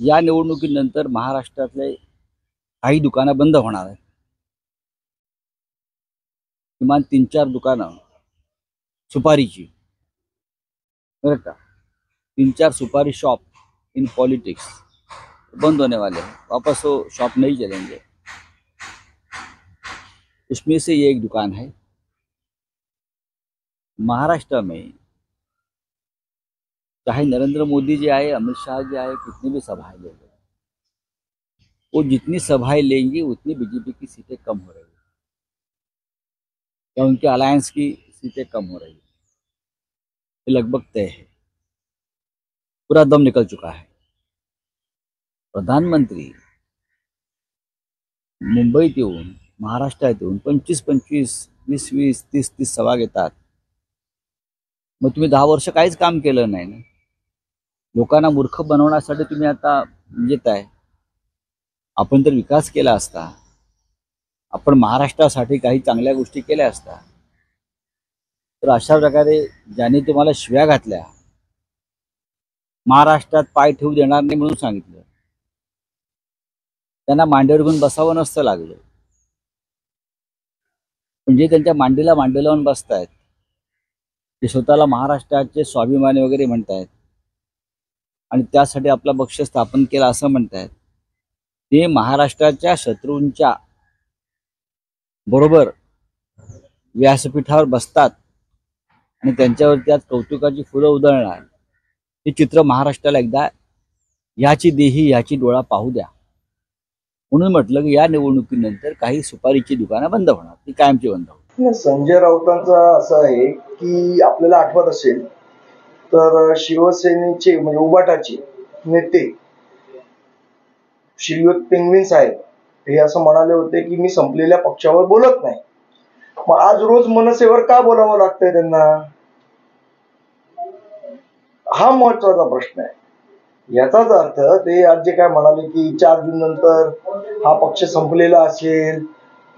या निवडणुकीनंतर महाराष्ट्रातले काही दुकानं बंद होणार आहेत. किमान 3-4 दुकानं सुपारीची, बरं का, 3-4 सुपारी शॉप इन पॉलिटिक्स बंद होने वाले हैं. वापस वो शॉप नहीं चलेंगे. उसमें से ये एक दुकान है. महाराष्ट्र में चाहे नरेंद्र मोदी जी आए, अमित शाह जी आए, कितनी भी सभाएं ले लो, वो जितनी सभाएं लेंगी उतनी बीजेपी की सीटें कम हो रही है या उनके अलायंस की सीटें कम हो रही है. ये लगभग तय है, पूरा दम निकल चुका है. प्रधानमंत्री मुंबईत येऊन महाराष्ट्रात येऊन 25-25, 20-20, 30-30 सभा घेतात. मग तुम्ही 10 वर्ष काहीच काम केलं नाही ना. लोकांना मूर्ख बनवण्यासाठी तुम्ही आता येताय. आपण तर विकास केला असता, आपण महाराष्ट्रासाठी काही चांगल्या गोष्टी केल्या असता, तर अशा प्रकारे ज्यांनी तुम्हाला शिव्या घातल्या, महाराष्ट्रात पाय ठेवू देणार नाही म्हणून सांगितलं, त्यांना मांडीवर घेऊन बसावं नसतं लागलं. म्हणजे त्यांच्या मांडीला मांडी लावून बसतायत, ते स्वतःला महाराष्ट्राचे स्वाभिमानी वगैरे म्हणतायत आणि त्यासाठी आपला पक्ष स्थापन केला असं म्हणतायत. ते महाराष्ट्राच्या शत्रूंच्या बरोबर व्यासपीठावर बसतात आणि त्यांच्यावरती आज कौतुकाची फुलं उधळणार. हे चित्र महाराष्ट्राला एकदा ह्याची देही ह्याची डोळा पाहू द्या. म्हणून म्हटलं की या निवडणुकीनंतर काही सुपारीची दुकानं बंद होणार, ती कायमची बंद होणार. संजय राऊतांचं असं आहे की आपल्याला आठवत असेल तर शिवसेनेचे म्हणजे उबाटाचे नेते श्रीयुत पेंगविन साहेब हे असं म्हणाले होते की मी संपलेल्या पक्षावर बोलत नाही. मग आज रोज मनसेवर का बोलावं लागतंय त्यांना, हा महत्वाचा प्रश्न आहे. याचाच अर्थ ते आज जे काय म्हणाले की 4 जून नंतर हा पक्ष संपलेला असेल,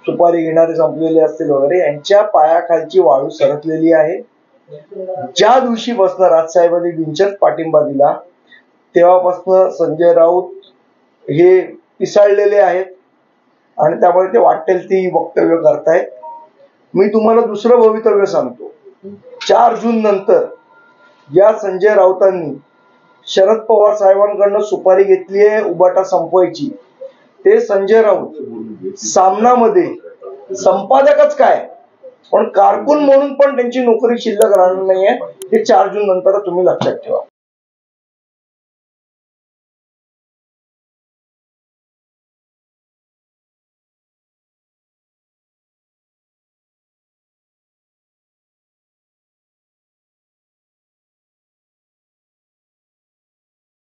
सुपारी घेणारे संपलेले असतील वगैरे, यांच्या पायाखालची वाळू सरकलेली आहे. ज्या दिवशीपासून राजसाहेबांनी बिनशर्त पाठिंबा दिला तेव्हापासून संजय राऊत हे पिसाळलेले आहेत आणि त्यामुळे ते वाटेल ती वक्तव्य करतायत. मी तुम्हाला दुसरं भवितव्य सांगतो. 4 जून नंतर या संजय राऊतांनी शरद पवार साहेबांकडनं सुपारी घेतली आहे उबाटा संपवायची, ते संजय राऊत सामनामध्ये संपादकच काय पण कारकून म्हणून पण त्यांची नोकरी शिल्लक राहणार नाहीये. हे 4 जून नंतर तुम्ही लक्षात ठेवा.